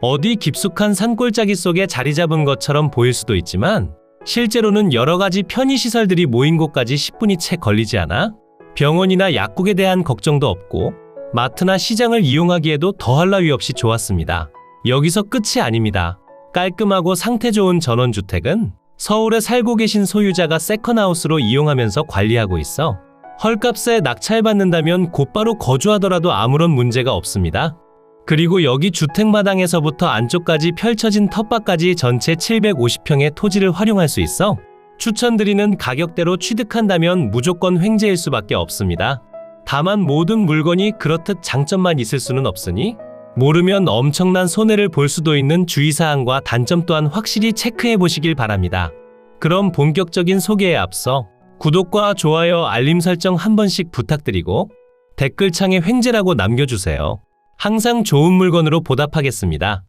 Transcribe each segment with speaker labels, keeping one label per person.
Speaker 1: 어디 깊숙한 산골짜기 속에 자리 잡은 것처럼 보일 수도 있지만 실제로는 여러 가지 편의시설들이 모인 곳까지 10분이 채 걸리지 않아 병원이나 약국에 대한 걱정도 없고 마트나 시장을 이용하기에도 더할 나위 없이 좋았습니다. 여기서 끝이 아닙니다. 깔끔하고 상태 좋은 전원주택은 서울에 살고 계신 소유자가 세컨하우스로 이용하면서 관리하고 있어 헐값에 낙찰받는다면 곧바로 거주하더라도 아무런 문제가 없습니다. 그리고 여기 주택마당에서부터 안쪽까지 펼쳐진 텃밭까지 전체 750평의 토지를 활용할 수 있어 추천드리는 가격대로 취득한다면 무조건 횡재일 수밖에 없습니다. 다만 모든 물건이 그렇듯 장점만 있을 수는 없으니 모르면 엄청난 손해를 볼 수도 있는 주의사항과 단점 또한 확실히 체크해 보시길 바랍니다. 그럼 본격적인 소개에 앞서 구독과 좋아요, 알림 설정 한 번씩 부탁드리고 댓글창에 횡재라고 남겨주세요. 항상 좋은 물건으로 보답하겠습니다.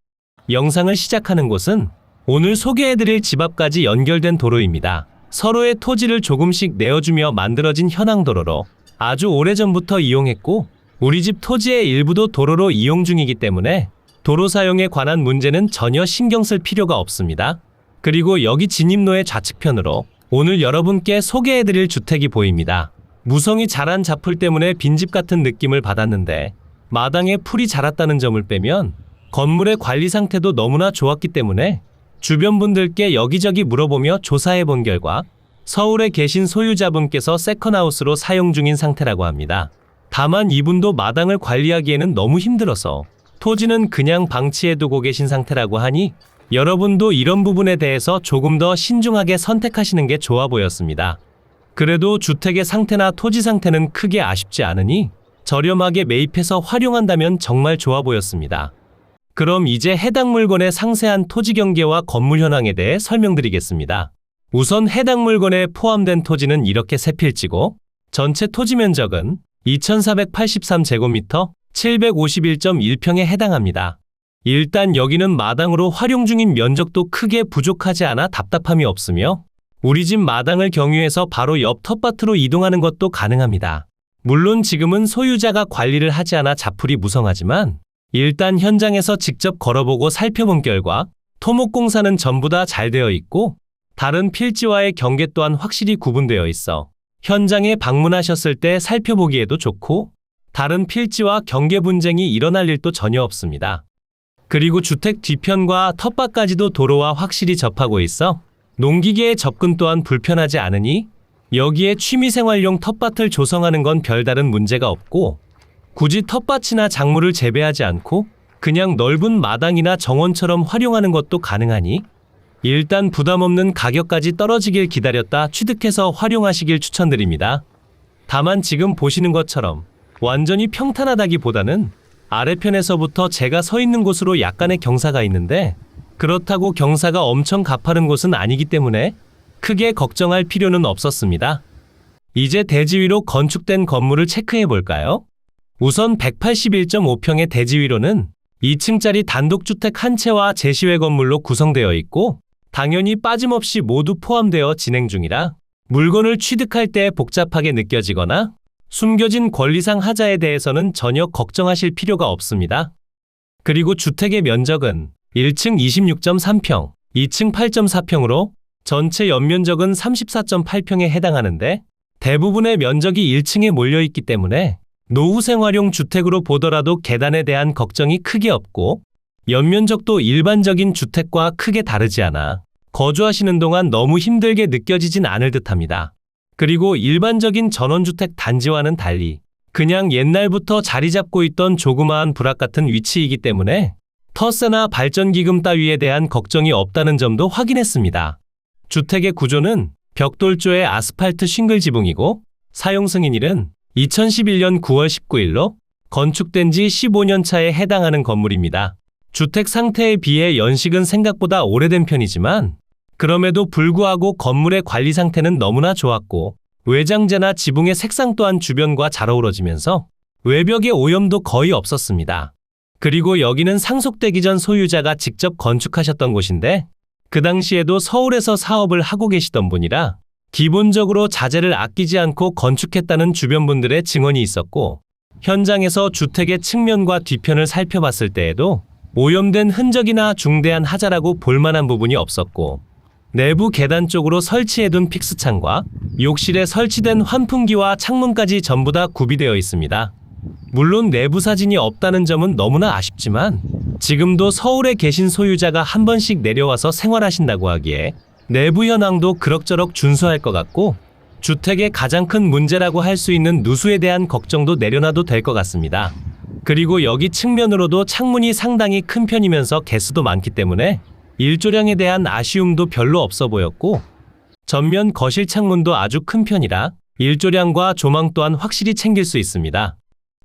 Speaker 1: 영상을 시작하는 곳은 오늘 소개해드릴 집 앞까지 연결된 도로입니다. 서로의 토지를 조금씩 내어주며 만들어진 현황도로로 아주 오래전부터 이용했고 우리 집 토지의 일부도 도로로 이용 중이기 때문에 도로 사용에 관한 문제는 전혀 신경 쓸 필요가 없습니다. 그리고 여기 진입로의 좌측편으로 오늘 여러분께 소개해드릴 주택이 보입니다. 무성이 자란 잡풀 때문에 빈집 같은 느낌을 받았는데 마당에 풀이 자랐다는 점을 빼면 건물의 관리 상태도 너무나 좋았기 때문에 주변 분들께 여기저기 물어보며 조사해 본 결과 서울에 계신 소유자분께서 세컨하우스로 사용 중인 상태라고 합니다. 다만 이분도 마당을 관리하기에는 너무 힘들어서 토지는 그냥 방치해 두고 계신 상태라고 하니 여러분도 이런 부분에 대해서 조금 더 신중하게 선택하시는 게 좋아 보였습니다. 그래도 주택의 상태나 토지 상태는 크게 아쉽지 않으니 저렴하게 매입해서 활용한다면 정말 좋아 보였습니다. 그럼 이제 해당 물건의 상세한 토지 경계와 건물 현황에 대해 설명드리겠습니다. 우선 해당 물건에 포함된 토지는 이렇게 세 필지고 전체 토지 면적은 2483제곱미터 751.1평에 해당합니다. 일단 여기는 마당으로 활용 중인 면적도 크게 부족하지 않아 답답함이 없으며 우리 집 마당을 경유해서 바로 옆 텃밭으로 이동하는 것도 가능합니다. 물론 지금은 소유자가 관리를 하지 않아 잡풀이 무성하지만 일단 현장에서 직접 걸어보고 살펴본 결과 토목공사는 전부 다 잘 되어 있고 다른 필지와의 경계 또한 확실히 구분되어 있어 현장에 방문하셨을 때 살펴보기에도 좋고 다른 필지와 경계 분쟁이 일어날 일도 전혀 없습니다. 그리고 주택 뒤편과 텃밭까지도 도로와 확실히 접하고 있어 농기계의 접근 또한 불편하지 않으니 여기에 취미생활용 텃밭을 조성하는 건 별다른 문제가 없고 굳이 텃밭이나 작물을 재배하지 않고 그냥 넓은 마당이나 정원처럼 활용하는 것도 가능하니 일단 부담없는 가격까지 떨어지길 기다렸다 취득해서 활용하시길 추천드립니다. 다만 지금 보시는 것처럼 완전히 평탄하다기보다는 아래편에서부터 제가 서 있는 곳으로 약간의 경사가 있는데 그렇다고 경사가 엄청 가파른 곳은 아니기 때문에 크게 걱정할 필요는 없었습니다. 이제 대지 위로 건축된 건물을 체크해 볼까요? 우선 181.5평의 대지 위로는 2층짜리 단독주택 한 채와 제시외 건물로 구성되어 있고 당연히 빠짐없이 모두 포함되어 진행 중이라 물건을 취득할 때 복잡하게 느껴지거나 숨겨진 권리상 하자에 대해서는 전혀 걱정하실 필요가 없습니다. 그리고 주택의 면적은 1층 26.3평, 2층 8.4평으로 전체 연면적은 34.8평에 해당하는데 대부분의 면적이 1층에 몰려있기 때문에 노후 생활용 주택으로 보더라도 계단에 대한 걱정이 크게 없고 연면적도 일반적인 주택과 크게 다르지 않아 거주하시는 동안 너무 힘들게 느껴지진 않을 듯합니다. 그리고 일반적인 전원주택 단지와는 달리 그냥 옛날부터 자리 잡고 있던 조그마한 부락 같은 위치이기 때문에 터세나 발전기금 따위에 대한 걱정이 없다는 점도 확인했습니다. 주택의 구조는 벽돌조의 아스팔트 싱글 지붕이고 사용 승인일은 2011년 9월 19일로 건축된 지 15년 차에 해당하는 건물입니다. 주택 상태에 비해 연식은 생각보다 오래된 편이지만 그럼에도 불구하고 건물의 관리 상태는 너무나 좋았고 외장재나 지붕의 색상 또한 주변과 잘 어우러지면서 외벽의 오염도 거의 없었습니다. 그리고 여기는 상속되기 전 소유자가 직접 건축하셨던 곳인데 그 당시에도 서울에서 사업을 하고 계시던 분이라 기본적으로 자재를 아끼지 않고 건축했다는 주변 분들의 증언이 있었고 현장에서 주택의 측면과 뒤편을 살펴봤을 때에도 오염된 흔적이나 중대한 하자라고 볼만한 부분이 없었고, 내부 계단 쪽으로 설치해둔 픽스창과 욕실에 설치된 환풍기와 창문까지 전부 다 구비되어 있습니다. 물론 내부 사진이 없다는 점은 너무나 아쉽지만 지금도 서울에 계신 소유자가 한 번씩 내려와서 생활하신다고 하기에 내부 현황도 그럭저럭 준수할 것 같고, 주택의 가장 큰 문제라고 할 수 있는 누수에 대한 걱정도 내려놔도 될 것 같습니다. 그리고 여기 측면으로도 창문이 상당히 큰 편이면서 개수도 많기 때문에 일조량에 대한 아쉬움도 별로 없어 보였고, 전면 거실 창문도 아주 큰 편이라 일조량과 조망 또한 확실히 챙길 수 있습니다.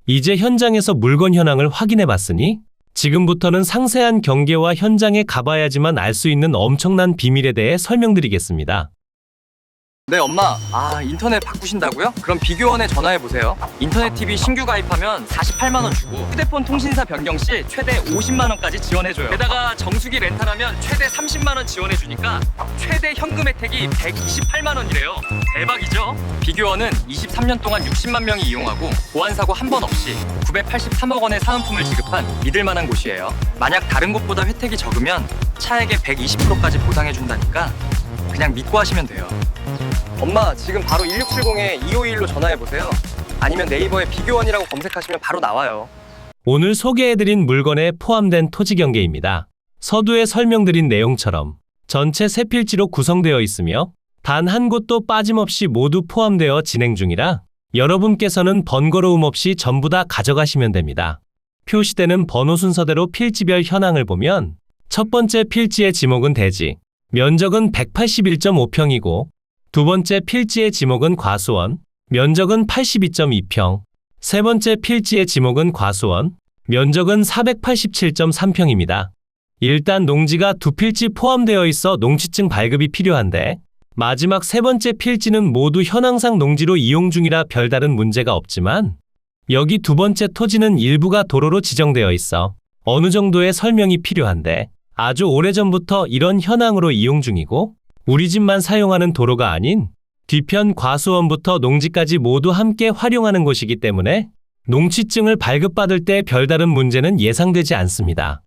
Speaker 1: 이제 현장에서 물건 현황을 확인해 봤으니 지금부터는 상세한 경계와 현장에 가봐야지만 알 수 있는 엄청난 비밀에 대해 설명드리겠습니다.
Speaker 2: 네, 엄마. 인터넷 바꾸신다고요? 그럼 비교원에 전화해보세요. 인터넷 TV 신규 가입하면 48만 원 주고 휴대폰 통신사 변경 시 최대 50만 원까지 지원해줘요. 게다가 정수기 렌탈하면 최대 30만 원 지원해주니까 최대 현금 혜택이 128만 원이래요. 대박이죠? 비교원은 23년 동안 60만 명이 이용하고 보안사고 한 번 없이 983억 원의 사은품을 지급한 믿을만한 곳이에요. 만약 다른 곳보다 혜택이 적으면 차액의 120%까지 보상해준다니까 그냥 믿고 하시면 돼요. 엄마, 지금 바로 1670에 2521로 전화해보세요. 아니면 네이버에 비교원이라고 검색하시면 바로 나와요.
Speaker 1: 오늘 소개해드린 물건에 포함된 토지 경계입니다. 서두에 설명드린 내용처럼 전체 세 필지로 구성되어 있으며 단 한 곳도 빠짐없이 모두 포함되어 진행 중이라 여러분께서는 번거로움 없이 전부 다 가져가시면 됩니다. 표시되는 번호 순서대로 필지별 현황을 보면 첫 번째 필지의 지목은 대지, 면적은 181.5평이고 두 번째 필지의 지목은 과수원, 면적은 82.2평, 세 번째 필지의 지목은 과수원, 면적은 487.3평입니다. 일단 농지가 두 필지 포함되어 있어 농지증 발급이 필요한데, 마지막 세 번째 필지는 모두 현황상 농지로 이용 중이라 별다른 문제가 없지만 여기 두 번째 토지는 일부가 도로로 지정되어 있어 어느 정도의 설명이 필요한데, 아주 오래전부터 이런 현황으로 이용 중이고 우리 집만 사용하는 도로가 아닌 뒤편 과수원부터 농지까지 모두 함께 활용하는 곳이기 때문에 농지증을 발급받을 때 별다른 문제는 예상되지 않습니다.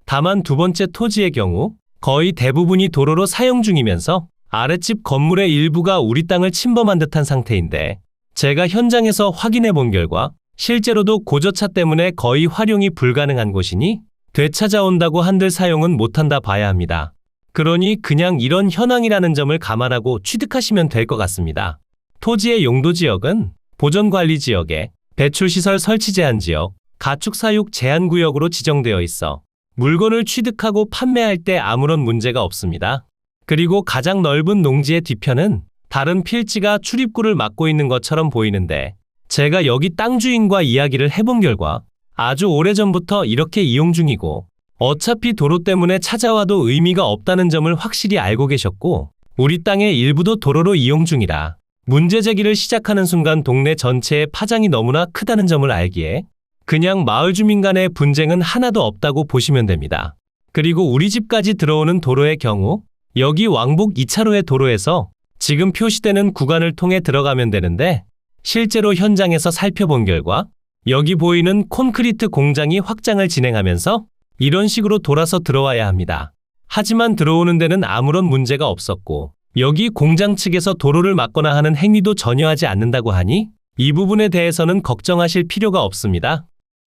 Speaker 1: 다만 두 번째 토지의 경우 거의 대부분이 도로로 사용 중이면서 아랫집 건물의 일부가 우리 땅을 침범한 듯한 상태인데, 제가 현장에서 확인해 본 결과 실제로도 고저차 때문에 거의 활용이 불가능한 곳이니 되찾아온다고 한들 사용은 못한다 봐야 합니다. 그러니 그냥 이런 현황이라는 점을 감안하고 취득하시면 될 것 같습니다. 토지의 용도 지역은 보전관리지역에 배출시설 설치 제한 지역, 가축사육 제한 구역으로 지정되어 있어 물건을 취득하고 판매할 때 아무런 문제가 없습니다. 그리고 가장 넓은 농지의 뒤편은 다른 필지가 출입구를 막고 있는 것처럼 보이는데, 제가 여기 땅 주인과 이야기를 해본 결과 아주 오래전부터 이렇게 이용 중이고 어차피 도로 때문에 찾아와도 의미가 없다는 점을 확실히 알고 계셨고, 우리 땅의 일부도 도로로 이용 중이라 문제 제기를 시작하는 순간 동네 전체의 파장이 너무나 크다는 점을 알기에 그냥 마을 주민 간의 분쟁은 하나도 없다고 보시면 됩니다. 그리고 우리 집까지 들어오는 도로의 경우 여기 왕복 2차로의 도로에서 지금 표시되는 구간을 통해 들어가면 되는데, 실제로 현장에서 살펴본 결과 여기 보이는 콘크리트 공장이 확장을 진행하면서 이런 식으로 돌아서 들어와야 합니다. 하지만 들어오는 데는 아무런 문제가 없었고 여기 공장 측에서 도로를 막거나 하는 행위도 전혀 하지 않는다고 하니 이 부분에 대해서는 걱정하실 필요가 없습니다.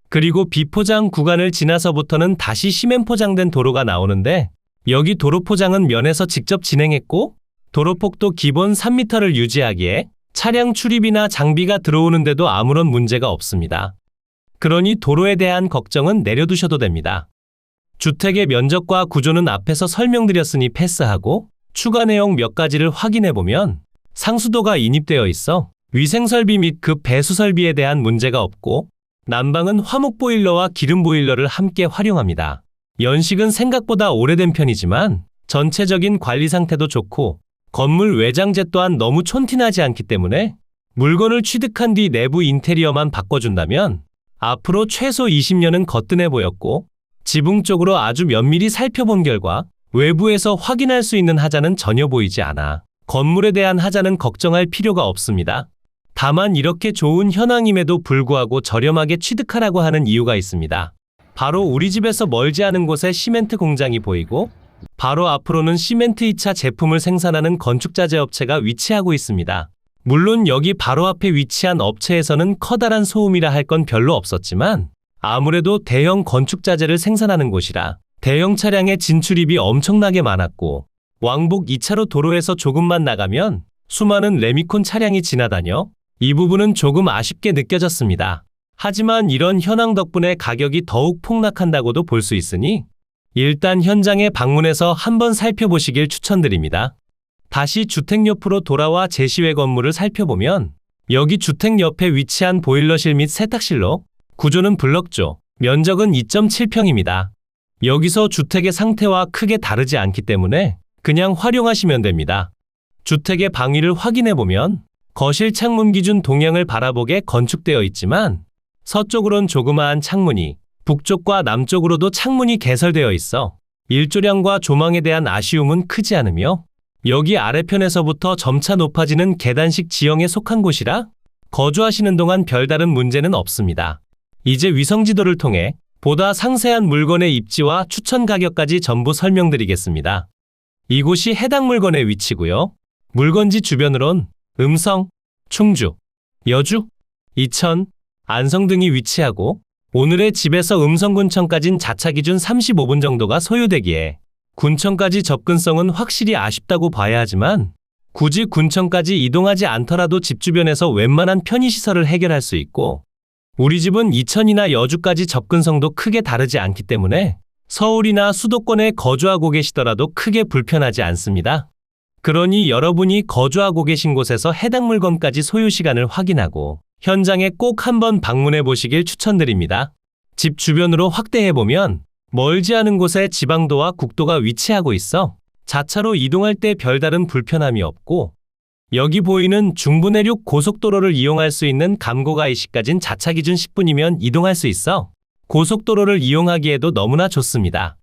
Speaker 1: 그리고 비포장 구간을 지나서부터는 다시 시멘 포장된 도로가 나오는데, 여기 도로 포장은 면에서 직접 진행했고 도로폭도 기본 3m를 유지하기에 차량 출입이나 장비가 들어오는데도 아무런 문제가 없습니다. 그러니 도로에 대한 걱정은 내려두셔도 됩니다. 주택의 면적과 구조는 앞에서 설명드렸으니 패스하고 추가 내용 몇 가지를 확인해보면 상수도가 인입되어 있어 위생설비 및 급 배수 설비에 대한 문제가 없고, 난방은 화목 보일러와 기름 보일러를 함께 활용합니다. 연식은 생각보다 오래된 편이지만 전체적인 관리 상태도 좋고 건물 외장재 또한 너무 촌티나지 않기 때문에 물건을 취득한 뒤 내부 인테리어만 바꿔준다면 앞으로 최소 20년은 거뜬해 보였고, 지붕 쪽으로 아주 면밀히 살펴본 결과 외부에서 확인할 수 있는 하자는 전혀 보이지 않아 건물에 대한 하자는 걱정할 필요가 없습니다. 다만 이렇게 좋은 현황임에도 불구하고 저렴하게 취득하라고 하는 이유가 있습니다. 바로 우리 집에서 멀지 않은 곳에 시멘트 공장이 보이고 바로 앞으로는 시멘트 2차 제품을 생산하는 건축자재 업체가 위치하고 있습니다. 물론 여기 바로 앞에 위치한 업체에서는 커다란 소음이라 할 건 별로 없었지만 아무래도 대형 건축자재를 생산하는 곳이라 대형 차량의 진출입이 엄청나게 많았고 왕복 2차로 도로에서 조금만 나가면 수많은 레미콘 차량이 지나다녀 이 부분은 조금 아쉽게 느껴졌습니다. 하지만 이런 현황 덕분에 가격이 더욱 폭락한다고도 볼 수 있으니 일단 현장에 방문해서 한번 살펴보시길 추천드립니다. 다시 주택 옆으로 돌아와 제시외 건물을 살펴보면 여기 주택 옆에 위치한 보일러실 및 세탁실로 구조는 블럭조, 면적은 2.7평입니다. 여기서 주택의 상태와 크게 다르지 않기 때문에 그냥 활용하시면 됩니다. 주택의 방위를 확인해보면 거실 창문 기준 동향을 바라보게 건축되어 있지만 서쪽으론 조그마한 창문이, 북쪽과 남쪽으로도 창문이 개설되어 있어 일조량과 조망에 대한 아쉬움은 크지 않으며 여기 아래편에서부터 점차 높아지는 계단식 지형에 속한 곳이라 거주하시는 동안 별다른 문제는 없습니다. 이제 위성지도를 통해 보다 상세한 물건의 입지와 추천 가격까지 전부 설명드리겠습니다. 이곳이 해당 물건의 위치고요. 물건지 주변으론 음성, 충주, 여주, 이천, 안성 등이 위치하고 오늘의 집에서 음성군청까진 자차 기준 35분 정도가 소요되기에 군청까지 접근성은 확실히 아쉽다고 봐야 하지만 굳이 군청까지 이동하지 않더라도 집 주변에서 웬만한 편의시설을 해결할 수 있고 우리 집은 이천이나 여주까지 접근성도 크게 다르지 않기 때문에 서울이나 수도권에 거주하고 계시더라도 크게 불편하지 않습니다. 그러니 여러분이 거주하고 계신 곳에서 해당 물건까지 소요 시간을 확인하고 현장에 꼭 한번 방문해 보시길 추천드립니다. 집 주변으로 확대해보면 멀지 않은 곳에 지방도와 국도가 위치하고 있어 자차로 이동할 때 별다른 불편함이 없고 여기 보이는 중부내륙 고속도로를 이용할 수 있는 감고가이시까진 자차 기준 10분이면 이동할 수 있어 고속도로를 이용하기에도 너무나 좋습니다.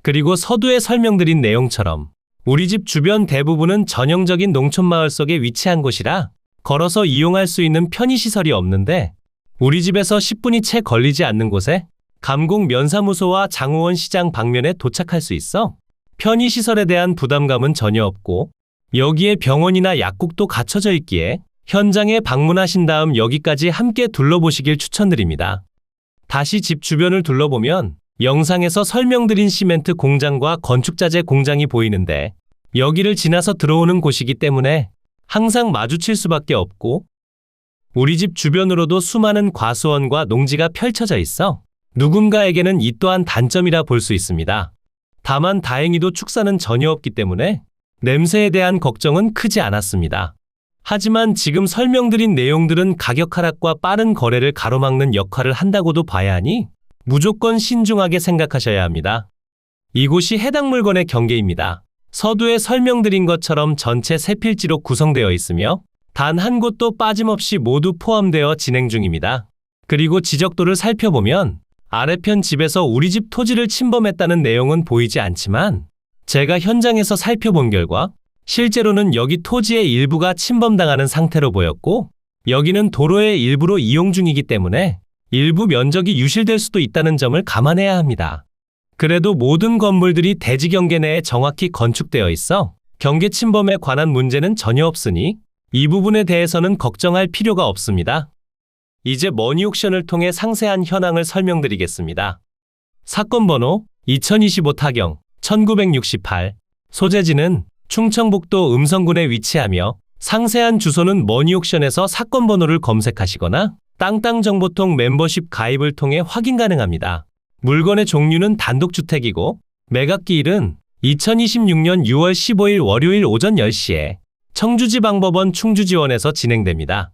Speaker 1: 그리고 서두에 설명드린 내용처럼 우리 집 주변 대부분은 전형적인 농촌마을 속에 위치한 곳이라 걸어서 이용할 수 있는 편의시설이 없는데 우리 집에서 10분이 채 걸리지 않는 곳에 감곡 면사무소와 장호원 시장 방면에 도착할 수 있어 편의시설에 대한 부담감은 전혀 없고 여기에 병원이나 약국도 갖춰져 있기에 현장에 방문하신 다음 여기까지 함께 둘러보시길 추천드립니다. 다시 집 주변을 둘러보면 영상에서 설명드린 시멘트 공장과 건축자재 공장이 보이는데 여기를 지나서 들어오는 곳이기 때문에 항상 마주칠 수밖에 없고 우리 집 주변으로도 수많은 과수원과 농지가 펼쳐져 있어 누군가에게는 이 또한 단점이라 볼 수 있습니다. 다만 다행히도 축사는 전혀 없기 때문에 냄새에 대한 걱정은 크지 않았습니다. 하지만 지금 설명드린 내용들은 가격 하락과 빠른 거래를 가로막는 역할을 한다고도 봐야 하니 무조건 신중하게 생각하셔야 합니다. 이곳이 해당 물건의 경계입니다. 서두에 설명드린 것처럼 전체 세 필지로 구성되어 있으며 단 한 곳도 빠짐없이 모두 포함되어 진행 중입니다. 그리고 지적도를 살펴보면 아래편 집에서 우리 집 토지를 침범했다는 내용은 보이지 않지만 제가 현장에서 살펴본 결과 실제로는 여기 토지의 일부가 침범당하는 상태로 보였고 여기는 도로의 일부로 이용 중이기 때문에 일부 면적이 유실될 수도 있다는 점을 감안해야 합니다. 그래도 모든 건물들이 대지 경계 내에 정확히 건축되어 있어 경계 침범에 관한 문제는 전혀 없으니 이 부분에 대해서는 걱정할 필요가 없습니다. 이제 머니옥션을 통해 상세한 현황을 설명드리겠습니다. 사건 번호 2025 타경 1968 소재지는 충청북도 음성군에 위치하며 상세한 주소는 머니옥션에서 사건 번호를 검색하시거나 땅땅정보통 멤버십 가입을 통해 확인 가능합니다. 물건의 종류는 단독주택이고 매각기일은 2026년 6월 15일 월요일 오전 10시에 청주지방법원 충주지원에서 진행됩니다.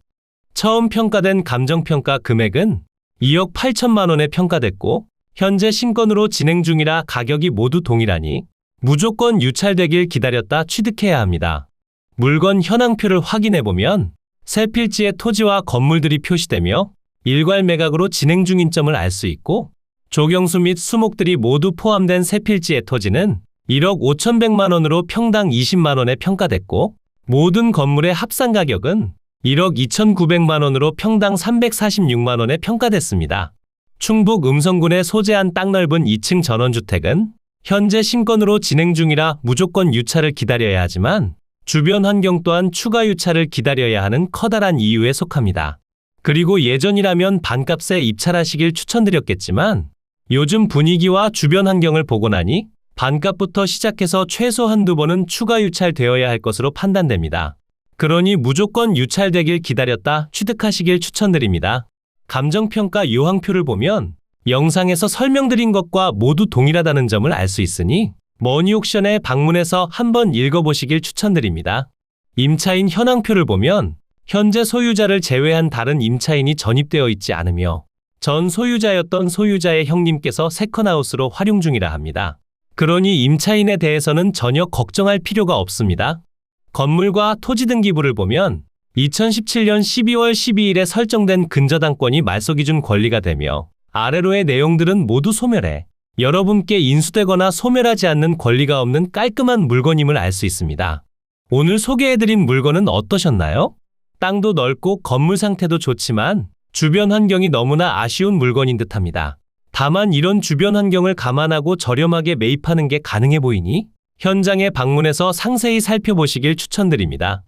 Speaker 1: 처음 평가된 감정평가 금액은 2억 8천만 원에 평가됐고 현재 신건으로 진행 중이라 가격이 모두 동일하니 무조건 유찰되길 기다렸다 취득해야 합니다. 물건 현황표를 확인해보면 세 필지의 토지와 건물들이 표시되며 일괄 매각으로 진행 중인 점을 알 수 있고 조경수 및 수목들이 모두 포함된 세 필지의 토지는 1억 5,100만 원으로 평당 20만 원에 평가됐고 모든 건물의 합산 가격은 1억 2,900만 원으로 평당 346만 원에 평가됐습니다. 충북 음성군에 소재한 땅 넓은 2층 전원주택은 현재 신건으로 진행 중이라 무조건 유찰을 기다려야 하지만 주변 환경 또한 추가 유찰을 기다려야 하는 커다란 이유에 속합니다. 그리고 예전이라면 반값에 입찰하시길 추천드렸겠지만 요즘 분위기와 주변 환경을 보고 나니 반값부터 시작해서 최소 한두 번은 추가 유찰되어야 할 것으로 판단됩니다. 그러니 무조건 유찰되길 기다렸다 취득하시길 추천드립니다. 감정평가 요항표를 보면 영상에서 설명드린 것과 모두 동일하다는 점을 알 수 있으니 머니옥션에 방문해서 한번 읽어보시길 추천드립니다. 임차인 현황표를 보면 현재 소유자를 제외한 다른 임차인이 전입되어 있지 않으며 전 소유자였던 소유자의 형님께서 세컨하우스로 활용 중이라 합니다. 그러니 임차인에 대해서는 전혀 걱정할 필요가 없습니다. 건물과 토지 등기부를 보면 2017년 12월 12일에 설정된 근저당권이 말소기준 권리가 되며 아래로의 내용들은 모두 소멸해 여러분께 인수되거나 소멸하지 않는 권리가 없는 깔끔한 물건임을 알 수 있습니다. 오늘 소개해드린 물건은 어떠셨나요? 땅도 넓고 건물 상태도 좋지만 주변 환경이 너무나 아쉬운 물건인 듯합니다. 다만 이런 주변 환경을 감안하고 저렴하게 매입하는 게 가능해 보이니 현장에 방문해서 상세히 살펴보시길 추천드립니다.